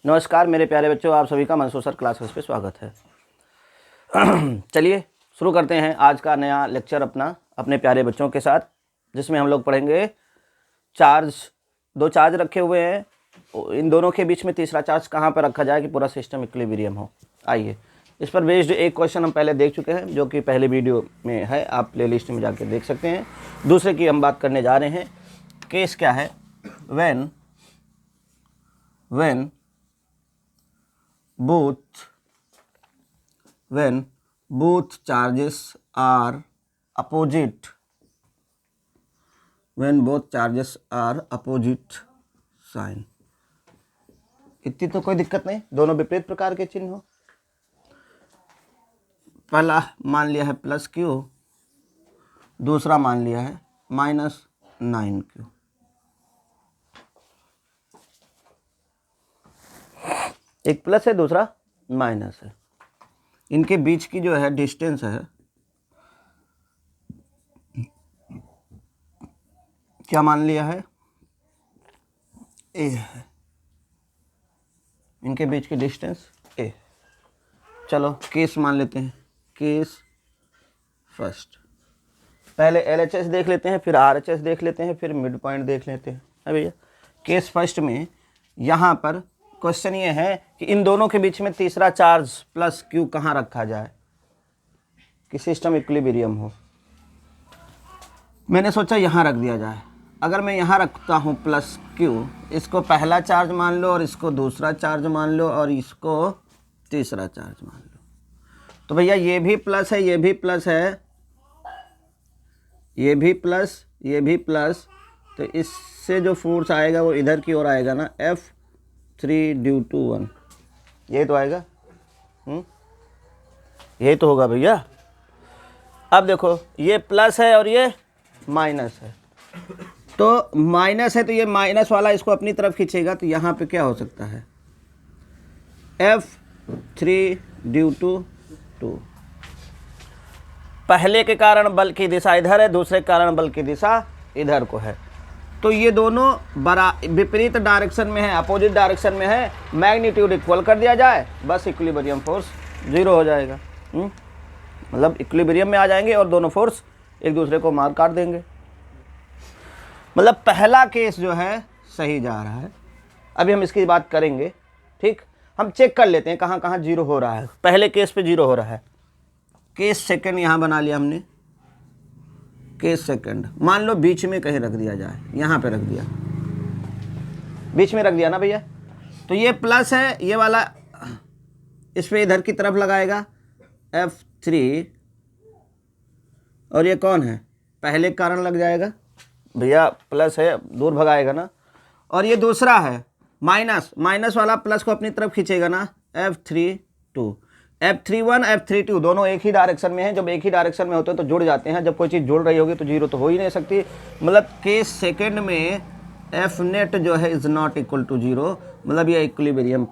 नमस्कार मेरे प्यारे बच्चों, आप सभी का मंसूर सर क्लासेस पे स्वागत है। चलिए शुरू करते हैं आज का नया लेक्चर अपने प्यारे बच्चों के साथ, जिसमें हम लोग पढ़ेंगे दो चार्ज रखे हुए हैं, इन दोनों के बीच में तीसरा चार्ज कहाँ पर रखा जाए कि पूरा सिस्टम इक्विलिब्रियम हो। आइए, इस पर बेस्ड एक क्वेश्चन हम पहले देख चुके हैं, जो कि पहले वीडियो में है, आप प्लेलिस्ट में जाके देख सकते हैं। दूसरे की हम बात करने जा रहे हैं। केस क्या है? When both charges are opposite, sign। इतनी तो कोई दिक्कत नहीं, दोनों विपरीत प्रकार के चिन्ह हो। पहला मान लिया है प्लस क्यू, दूसरा मान लिया है -9q। एक प्लस है, दूसरा माइनस है। इनके बीच की जो है डिस्टेंस है, क्या मान लिया है? ए है। इनके बीच की डिस्टेंस ए। चलो केस मान लेते हैं। केस फर्स्ट, पहले LHS देख लेते हैं, फिर RHS देख लेते हैं, फिर मिड पॉइंट देख लेते हैं। है भैया, केस फर्स्ट में यहाँ पर क्वेश्चन ये है कि इन दोनों के बीच में तीसरा चार्ज प्लस क्यू कहाँ रखा जाए कि सिस्टम इक्विलिब्रियम हो। मैंने सोचा यहाँ रख दिया जाए। अगर मैं यहाँ रखता हूँ प्लस क्यू, इसको पहला चार्ज मान लो और इसको दूसरा चार्ज मान लो और इसको तीसरा चार्ज मान लो, तो भैया ये भी प्लस है, ये भी प्लस है, ये भी प्लस, ये भी प्लस, तो इससे जो फोर्स आएगा वो इधर की ओर आएगा ना, F3/1। यही तो आएगा। यही तो होगा भैया। अब देखो, ये प्लस है और ये माइनस है, तो माइनस है तो ये माइनस वाला इसको अपनी तरफ खींचेगा, तो यहाँ पे क्या हो सकता है? F3/2। पहले के कारण बल की दिशा इधर है, दूसरे के कारण बल की दिशा इधर को है, तो ये दोनों विपरीत डायरेक्शन में है, अपोजिट डायरेक्शन में है। मैग्नीट्यूड इक्वल कर दिया जाए, बस इक्विलिब्रियम फोर्स 0 हो जाएगा। मतलब इक्विलिब्रियम में आ जाएंगे और दोनों फोर्स एक दूसरे को मार काट देंगे। मतलब पहला केस जो है सही जा रहा है। अभी हम इसकी बात करेंगे, ठीक। हम चेक कर लेते हैं कहाँ कहाँ 0 हो रहा है। पहले केस पे 0 हो रहा है। केस सेकंड यहाँ बना लिया हमने। केस सेकंड मान लो बीच में कहीं रख दिया जाए, यहाँ पे रख दिया, बीच में रख दिया ना भैया, तो ये प्लस है, ये वाला इस पे इधर की तरफ लगाएगा F3, और ये कौन है? पहले के कारण लग जाएगा भैया, प्लस है, दूर भगाएगा ना। और ये दूसरा है माइनस, माइनस वाला प्लस को अपनी तरफ खींचेगा ना, F3/2। F3/1 F3/2 दोनों एक ही डायरेक्शन में हैं। जब एक ही डायरेक्शन में होते हैं तो जुड़ जाते हैं। जब कोई चीज़ जुड़ रही होगी तो 0 तो हो ही नहीं सकती। मतलब केस सेकंड में F नेट जो है इज़ नॉट इक्वल टू 0, मतलब ये इक्विलिब्रियम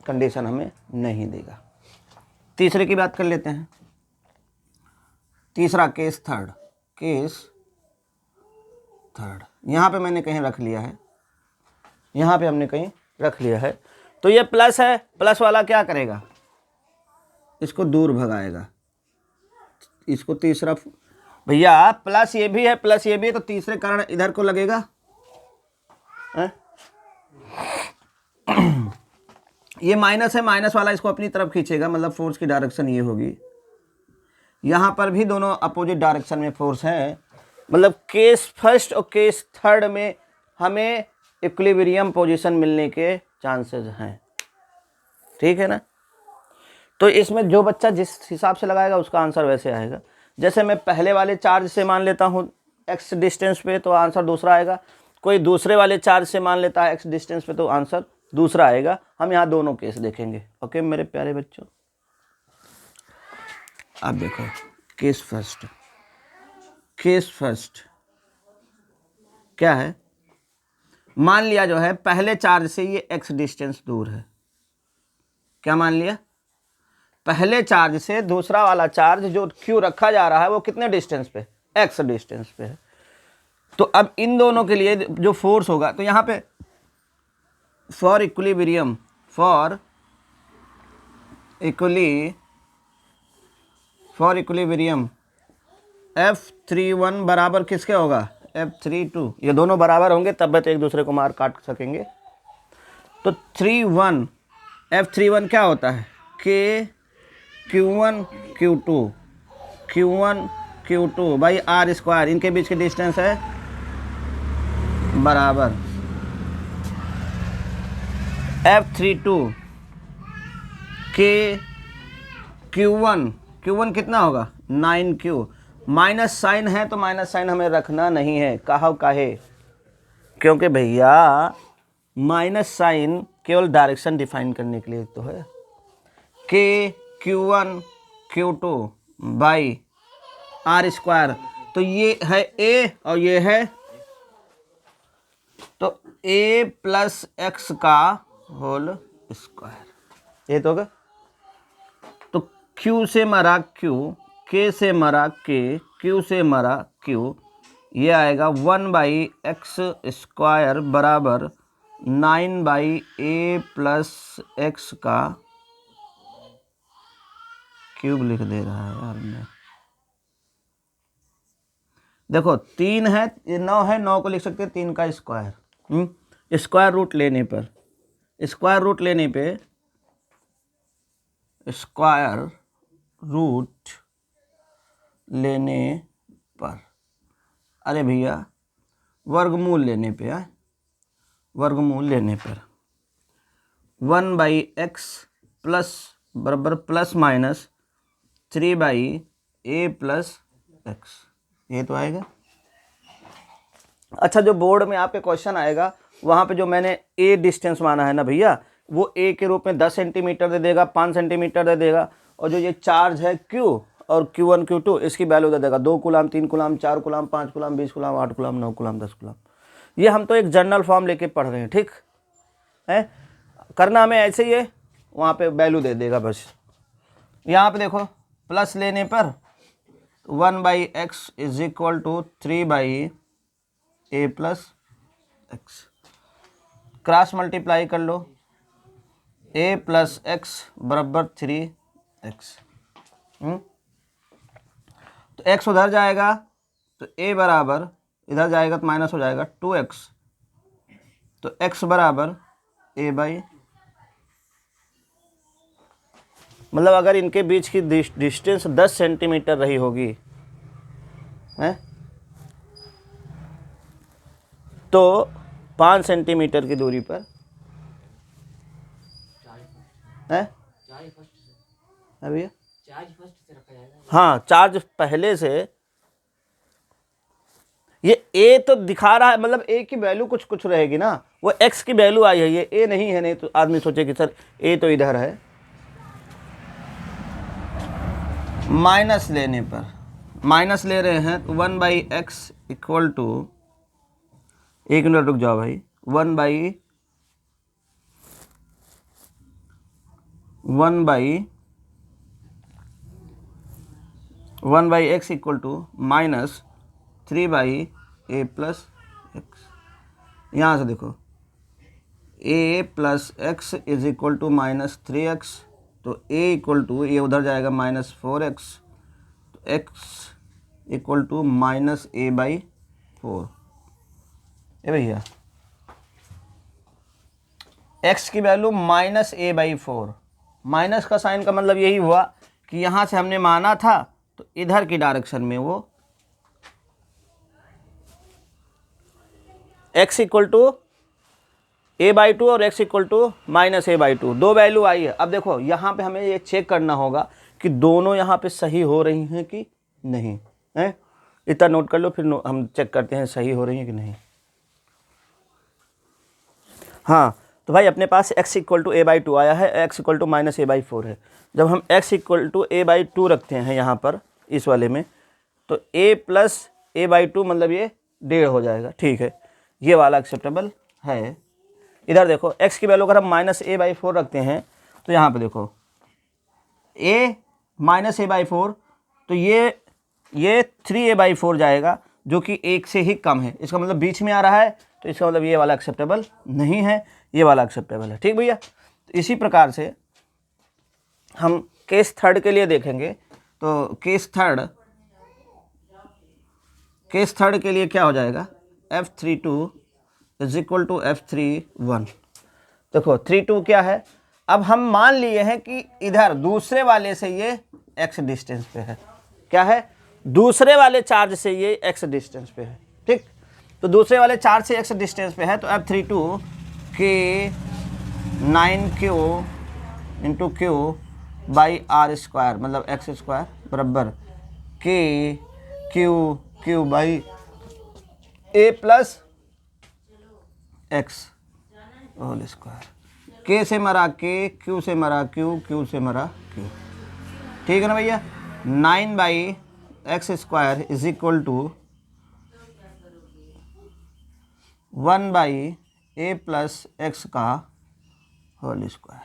कंडीशन हमें नहीं देगा। तीसरे की बात कर लेते हैं। तीसरा केस थर्ड, यहाँ पे मैंने कहीं रख लिया है, यहाँ पे हमने कहीं रख लिया है। तो ये प्लस है, प्लस वाला क्या करेगा? इसको दूर भगाएगा। इसको तीसरा, भैया प्लस ये भी है, प्लस ये भी है, तो तीसरे कारण इधर को लगेगा है? ये माइनस है, माइनस वाला इसको अपनी तरफ खींचेगा, मतलब फोर्स की डायरेक्शन ये होगी। यहाँ पर भी दोनों अपोजिट डायरेक्शन में फोर्स है। मतलब केस फर्स्ट और केस थर्ड में हमें इक्विलिब्रियम पोजीशन मिलने के चांसेस हैं, ठीक है ना। तो इसमें जो बच्चा जिस हिसाब से लगाएगा उसका आंसर वैसे आएगा। जैसे मैं पहले वाले चार्ज से मान लेता हूँ x डिस्टेंस पे, तो आंसर दूसरा आएगा। कोई दूसरे वाले चार्ज से मान लेता है x डिस्टेंस पे, तो आंसर दूसरा आएगा। हम यहाँ दोनों केस देखेंगे। ओके मेरे प्यारे बच्चों, आप देखो केस फर्स्ट क्या है? मान लिया जो है पहले चार्ज से ये x डिस्टेंस दूर है। क्या मान लिया? पहले चार्ज से दूसरा वाला चार्ज जो q रखा जा रहा है वो कितने डिस्टेंस पे? x डिस्टेंस पे है। तो अब इन दोनों के लिए जो फोर्स होगा, तो यहाँ पे for equilibrium for equilibrium F31 बराबर किसके होगा, F32। ये दोनों बराबर होंगे तब तो एक दूसरे को मार काट सकेंगे। तो F31 क्या होता है, K Q1 Q2 by R square, इनके बीच की डिस्टेंस है बराबर F32 K Q1 कितना होगा 9Q। माइनस साइन है तो माइनस साइन हमें रखना नहीं है, कहा काहे, क्योंकि भैया माइनस साइन केवल डायरेक्शन डिफाइन करने के लिए तो है। K Q1 Q2 by R square, तो ये है A और ये है, तो A प्लस एक्स का होल स्क्वायर, ये तो होगा। तो Q से मरा Q, K से मरा K, Q से मरा Q, ये आएगा 1/x स्क्वायर बराबर 9/a प्लस एक्स का क्यूब लिख दे रहा है यार मैं। देखो 3 है, ये 9 है, 9 को लिख सकते हैं 3 का स्क्वायर। स्क्वायर रूट लेने पर, स्क्वायर रूट लेने पर अरे भैया वर्गमूल लेने पे है, वर्गमूल लेने पर 1/x प्लस बराबर plus minus 3/a plus x, ये तो आएगा। अच्छा, जो बोर्ड में आपके क्वेश्चन आएगा वहाँ पे जो मैंने a डिस्टेंस माना है ना भैया, वो a के रूप में 10 सेंटीमीटर दे देगा, 5 सेंटीमीटर दे देगा, और जो ये चार्ज है q और Q1 Q2 इसकी वैल्यू दे देगा 2 coulomb, 3 coulomb, 4 coulomb, 5 coulomb, 20 coulomb, 8 coulomb, 9 coulomb, 10 coulomb. ये हम तो एक जनरल फॉर्म लेके पढ़ रहे हैं, ठीक है। करना हमें ऐसे ही है, वहाँ पे वैल्यू दे देगा बस। यहाँ पे देखो प्लस लेने पर 1/x is equal to 3/a plus x, cross multiply कर लो, a प्लस एक्स बराबर 3x। तो x उधर जाएगा तो a बराबर इधर जाएगा तो माइनस हो जाएगा 2x, तो x बराबर a बाई, मतलब अगर इनके बीच की डिस्टेंस 10 सेंटीमीटर रही होगी है तो 5 सेंटीमीटर की दूरी पर है भैया, हाँ चार्ज पहले से, ये a तो दिखा रहा है, मतलब a की वैल्यू कुछ कुछ रहेगी ना, वो x की वैल्यू आई है, ये a नहीं है, नहीं तो आदमी सोचे कि सर a तो इधर है। माइनस लेने पर, माइनस ले रहे हैं तो 1/x इक्वल टू, एक मिनट रुक जाओ भाई, 1/x equal to minus 3/a plus x. यहाँ से देखो a plus x is equal to minus 3x, तो a इक्वल टू, ये उधर जाएगा माइनस 4x, तो x equal to minus a/4। ये भैया x की वैल्यू माइनस a/4, माइनस का साइन का मतलब यही हुआ कि यहाँ से हमने माना था तो इधर की डायरेक्शन में वो x इक्वल टू a/2 और x equal to minus a/2, दो वैल्यू आई है। अब देखो यहाँ पे हमें ये चेक करना होगा कि दोनों यहाँ पे सही हो रही हैं कि नहीं है, इतना नोट कर लो, फिर हम चेक करते हैं सही हो रही हैं कि नहीं। हाँ तो भाई अपने पास x इक्वल टू a/2 आया है, x equal to minus a/4 है। जब हम x इक्वल टू a/2 रखते हैं यहाँ पर इस वाले में, तो a प्लस a/2 मतलब ये 1.5 हो जाएगा, ठीक है, ये वाला एक्सेप्टेबल है। इधर देखो x की वैल्यू अगर हम माइनस a/4 रखते हैं तो यहाँ पे देखो a माइनस a/4, तो ये 3a/4 जाएगा जो कि 1 से ही कम है, इसका मतलब बीच में आ रहा है, तो इसका मतलब ये वाला एक्सेप्टेबल नहीं है, ये वाला एक्सेप्टेबल है। ठीक भैया, तो इसी प्रकार से हम केस थर्ड के लिए देखेंगे। तो केस थर्ड के लिए क्या हो जाएगा, F32 is equal to F31। देखो 32 क्या है, अब हम मान लिए हैं कि इधर दूसरे वाले से ये x डिस्टेंस पे है। क्या है, दूसरे वाले चार्ज से ये x डिस्टेंस पे है। ठीक, तो दूसरे वाले चार्ज से x डिस्टेंस पे है, तो F32 के 9Q into Q by R square मतलब x स्क्वायर बराबर K Q बाई A plus x whole square. K से मरा K, Q से मरा Q, Q से मरा Q। ठीक है ना भैया। 9 by x square is equal to 1 by A plus x का होल स्क्वायर।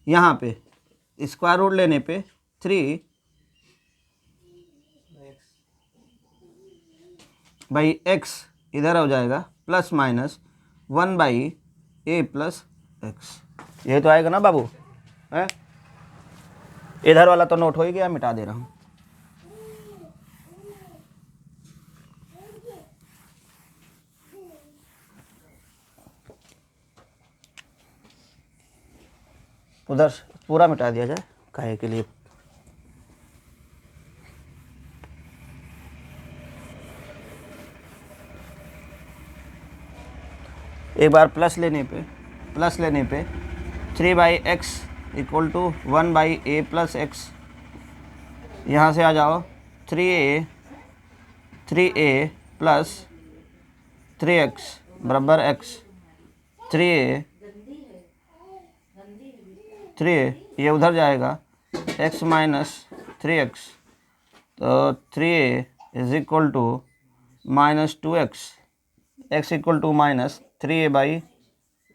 यहाँ पे स्क्वायर रूट लेने पे 3 बाई एक्स इधर हो जाएगा plus minus 1 by A plus x. ये तो आएगा ना बाबू, है? इधर वाला तो नोट हो ही गया, मिटा दे रहा हूँ। उधर पूरा मिटा दिया जाए काहे के लिए। एक बार प्लस लेने पे 3 by x equal to 1 by A plus x. यहाँ से आ जाओ 3a प्लस 3x बराबर x। 3a ये उधर जाएगा x माइनस 3x, तो 3a is equal to minus 2x, x equal to minus 3a by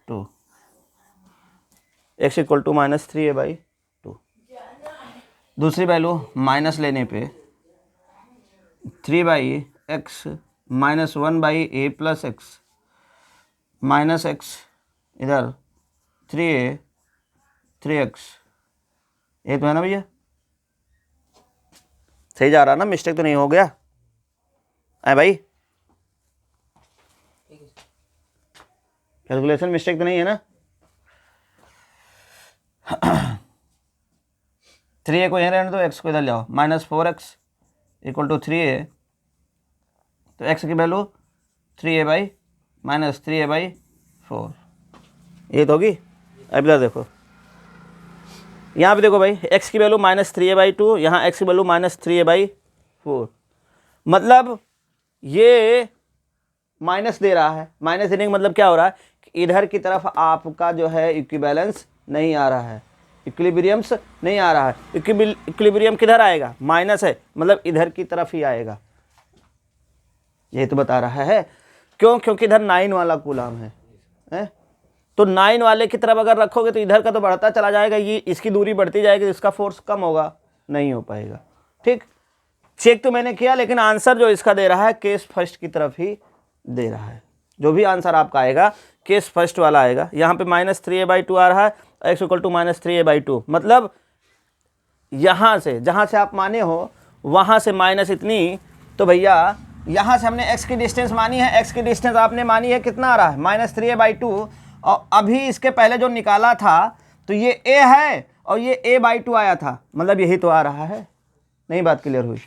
2, x equal to minus 3a by 2। दूसरी value minus लेने पे 3 by x minus 1 by A plus x minus x इधर 3a 3x। ये तो है ना भैया, सही जा रहा ना, मिस्टेक तो नहीं हो गया है भाई? कैलकुलेशन मिस्टेक तो नहीं है ना? 3a को यहाँ रहने दो, x को इधर ले आओ, minus 4x equal to 3a, तो x की value 3a by minus 3a by 4। ये तो होगी। अब इधर देखो, यहाँ पे देखो भाई, x की वैल्यू माइनस 3a बाई 2, यहाँ x की वैल्यू माइनस 3a बाई 4। मतलब ये माइनस दे रहा है। माइनस देने का मतलब क्या हो रहा है कि इधर की तरफ आपका जो है इक्विवेलेंस नहीं आ रहा है, इक्विलिब्रियम्स नहीं आ रहा है। इक्विलिब्रियम किधर आएगा, माइनस है, मतलब इधर की तरफ ही आएगा। ये तो बता रहा है क्यों, क्योंकि इधर 9 वाला कूलम है? तो 9 वाले की तरफ अगर रखोगे तो इधर का तो बढ़ता चला जाएगा, ये इसकी दूरी बढ़ती जाएगी, इसका फोर्स कम होगा, नहीं हो पाएगा। ठीक, चेक तो मैंने किया, लेकिन आंसर जो इसका दे रहा है केस फर्स्ट की तरफ ही दे रहा है। जो भी आंसर आपका आएगा केस फर्स्ट वाला आएगा। यहाँ पे माइनस 3a बाई 2 आ रहा है, x equal to minus 3a by 2, मतलब यहाँ से जहाँ से आप माने हो वहाँ से माइनस इतनी। तो भैया यहाँ से हमने x की डिस्टेंस मानी है, x की डिस्टेंस आपने मानी है, कितना आ रहा है, माइनस 3a बाई 2। और अभी इसके पहले जो निकाला था तो ये a है और ये a बाई 2 आया था, मतलब यही तो आ रहा है। नहीं बात क्लियर हुई?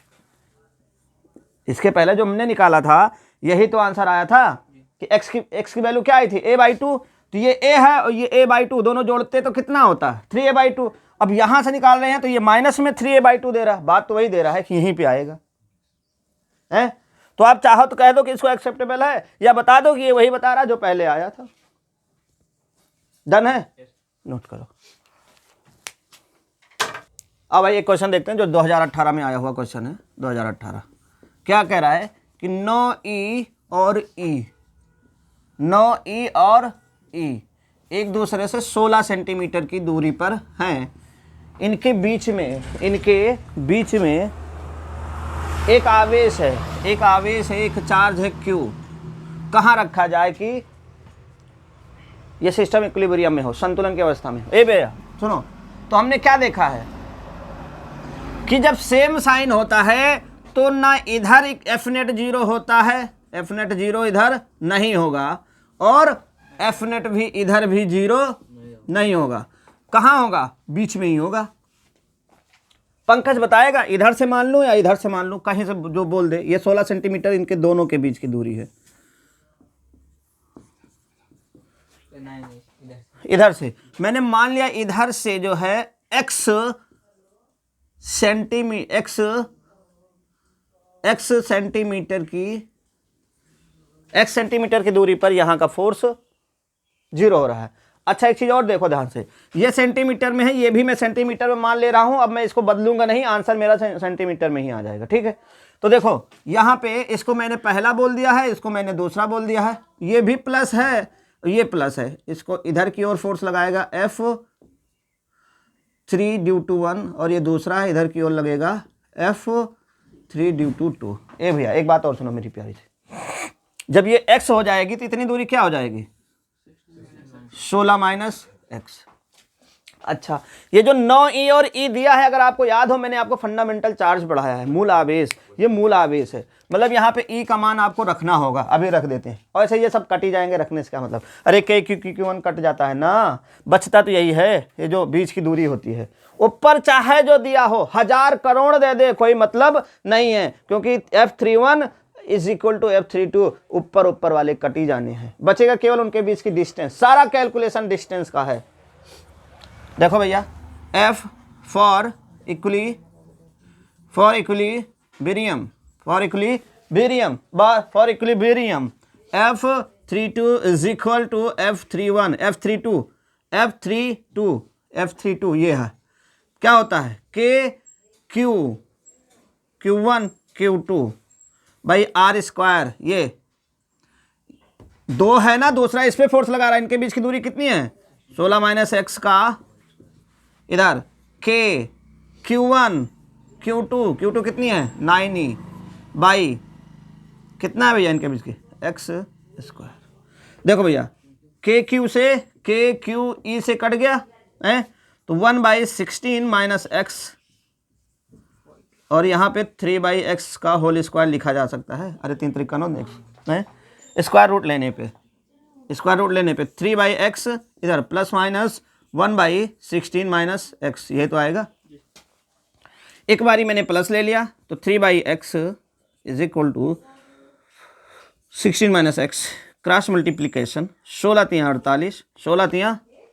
इसके पहले जो हमने निकाला था यही तो आंसर आया था कि x की वैल्यू क्या आई थी, a बाई 2। तो ये a है और ये a बाई 2 दोनों जोड़ते तो कितना होता है, 3a बाई 2। अब यहाँ से निकाल रहे हैं तो ये माइनस में 3a बाई 2 दे रहा है। बात तो वही दे रहा है कि यहीं पे आएगा, है? तो आप चाहो तो कह दो कि इसको एक्सेप्टेबल है, या बता दो कि ये वही बता रहा है जो पहले आया था। डन है? नोट करो। अब भाई एक क्वेश्चन देखते हैं जो 2018 में आया हुआ क्वेश्चन है। 2018 क्या कह रहा है कि 9e और e एक दूसरे से 16 सेंटीमीटर की दूरी पर हैं। इनके बीच में एक आवेश है, एक चार्ज है Q। कहाँ रखा जाए कि ये सिस्टम इक्विलिब्रियम में हो, संतुलन की अवस्था में हो। ए भैया सुनो, तो हमने क्या देखा है कि जब सेम साइन होता है तो ना इधर एफ नेट 0 होता है, एफ नेट 0 इधर नहीं होगा, और एफ नेट भी इधर भी 0 नहीं होगा। कहाँ होगा? बीच में ही होगा। पंकज बताएगा इधर से मान लूं या इधर से मान लूं, कहीं से जो बोल दे। ये 16 सेंटीमीटर इनके दोनों के बीच की दूरी है। इधर से मैंने मान लिया, इधर से जो है x सेंटीमीटर की दूरी पर यहां का फोर्स 0 हो रहा है। अच्छा एक चीज और देखो ध्यान से, ये सेंटीमीटर में है, ये भी मैं सेंटीमीटर में मान ले रहा हूं। अब मैं इसको बदलूंगा नहीं, आंसर मेरा सेंटीमीटर में ही आ जाएगा। ठीक है, तो देखो यहां पे इसको मैंने पहला बोल दिया है, इसको मैंने दूसरा बोल दिया है। ये भी प्लस है, ये प्लस है। इसको इधर की ओर फोर्स लगाएगा F3 ड्यू टू 1, और ये दूसरा है इधर की ओर लगेगा F3 ड्यू टू 2। ए भैया एक बात और सुनो मेरी प्यारी से, जब ये x हो जाएगी तो इतनी दूरी क्या हो जाएगी? 16 माइनस एक्स। अच्छा, ये जो 9e और e दिया है, अगर आपको याद हो, मैंने आपको फंडामेंटल चार्ज पढ़ाया है, मूल आवेश। ये मूल आवेश है, मतलब यहाँ पे e का मान आपको रखना होगा। अभी रख देते हैं, और ऐसे ये सब कट ही जाएंगे। रखने से क्या मतलब? अरे k q q q1 cut जाता है ना, बचता तो यही है, ये जो बीच की दूरी होती है। ऊपर चाहे जो दिया हो, 1000 करोड़ दे दे, कोई मतलब नहीं है, क्योंकि F31 is equal to F32, ऊपर वाले कट ही जाने हैं। बचेगा केवल उनके बीच की डिस्टेंस। सारा कैलकुलेशन डिस्टेंस का है। देखो भैया, F for equilibrium F32 is equal to F31 F32 ये है। क्या होता है? K Q1 Q2 भाई R स्क्वायर। ये 2 है ना, दूसरा इस पे फोर्स लगा रहा है। इनके बीच की दूरी कितनी है? 16 माइनस एक्स का इधर K Q1 Q2 कितनी है? 9e बाई कितना है भैया इनके बीच की? X square. देखो भैया, K Q E से कट गया है, तो 1/16 माइनस एक्स, और यहाँ पे 3/x का होल स्क्वायर लिखा जा सकता है। अरे 3 3 9 है, स्क्वायर रूट लेने पे 3/x इधर प्लस माइनस 1/16 माइनस एक्स, ये तो आएगा। एक बारी मैंने प्लस ले लिया, तो 3/x is equal to 16 minus x, cross multiplication 16 ×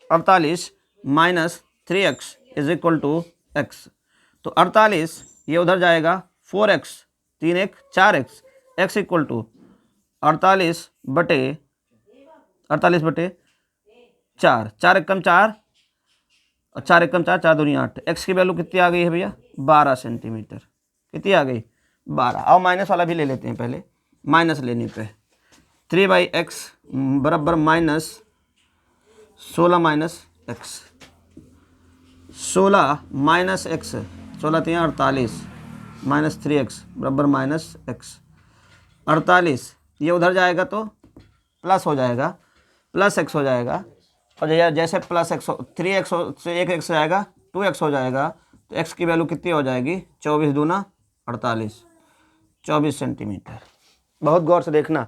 48 minus 3x is equal to x. तो 48 ये उधर जाएगा, 4x 3 1 4x, x equal to 48 बटे 4, 4 एकम 4 और 4 एकम 4, 4 दूनी 8। x की वैल्यू कितनी आ गई है भैया? 12 सेंटीमीटर। कितनी आ गई? 12। अब माइनस वाला भी ले लेते हैं पहले। माइनस लेने पे 3/x बराबर minus 16 minus x, 16 minus x, 16 × 48 minus 3x बराबर माइनस एक्स। 48 ये उधर जाएगा तो प्लस हो जाएगा, प्लस एक्स हो जाएगा, और जैसे प्लस एक्स 3x से 1x जाएगा 2x हो जाएगा, तो x की वैल्यू कितनी हो जाएगी? 24 दूना 48, 24 सेंटीमीटर। बहुत गौर से देखना,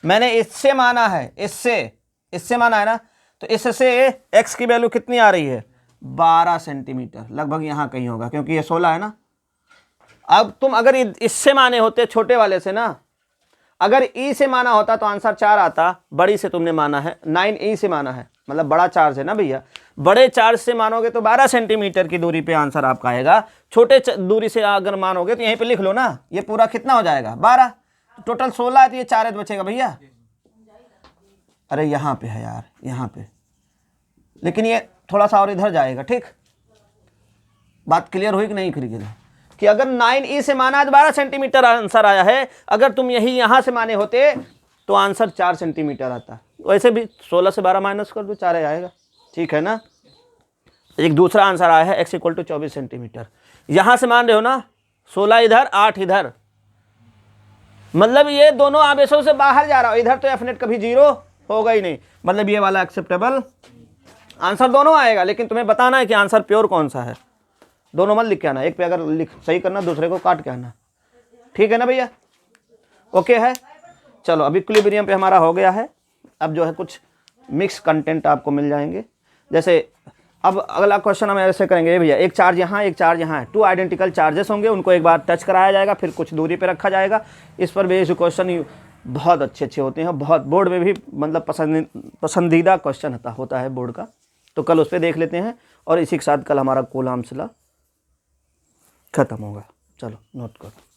मैंने इससे माना है, इससे माना है ना, तो इससे x की वैल्यू कितनी आ रही है? 12 सेंटीमीटर लगभग यहाँ कहीं होगा, क्योंकि ये 16 है ना। अब तुम अगर इससे माने होते, छोटे वाले से ना, अगर ई से माना होता तो आंसर 4 आता। बड़ी से तुमने माना है, 9e से माना है, मतलब बड़ा चार्ज है ना भैया। बड़े चार्ज से मानोगे तो 12 सेंटीमीटर की दूरी पे आंसर आपका आएगा। छोटे दूरी से अगर मानोगे तो यहीं पे लिख लो ना, ये पूरा कितना हो जाएगा? 12। टोटल 16 है, तो ये 4 बचेगा भैया। अरे यहाँ पे है यार, यहाँ पे, लेकिन ये थोड़ा सा और इधर जाएगा। ठीक, बात क्लियर हुई कि नहीं? क्लियर कि अगर 9e से माना है तो 12 सेंटीमीटर आंसर आया है। अगर तुम यही यहाँ से माने होते तो आंसर 4 सेंटीमीटर आता। वैसे भी 16 से 12 माइनस कर दो, 4 आएगा। ठीक है ना। एक दूसरा आंसर आया है x इक्वल टू 24 सेंटीमीटर। यहाँ से मान रहे हो ना, 16 इधर 8 इधर, मतलब ये दोनों आवेशों से बाहर जा रहा हो। इधर तो एफ नेट कभी 0 होगा ही नहीं, मतलब ये वाला एक्सेप्टेबल आंसर दोनों आएगा, लेकिन तुम्हें बताना है कि आंसर प्योर कौन सा है। दोनों मत लिख के आना, एक पे अगर लिख सही करना दूसरे को काट के आना, ठीक है ना भैया? ओके है। चलो अभी इक्विलिब्रियम पे हमारा हो गया है। अब जो है कुछ मिक्स कंटेंट आपको मिल जाएंगे। जैसे अब अगला क्वेश्चन हम ऐसे करेंगे भैया, एक चार्ज यहाँ एक चार्ज यहाँ है, 2 आइडेंटिकल चार्जेस होंगे, उनको एक बार टच कराया जाएगा, फिर कुछ दूरी पे रखा जाएगा। इस पर बेस्ड क्वेश्चन बहुत अच्छे होते हैं, बहुत बोर्ड में भी मतलब पसंदीदा क्वेश्चन होता है बोर्ड का। तो कल उस पर देख लेते हैं, और इसी के साथ कल हमारा कूलाम्स लॉ खत्म होगा। चलो नोट करो।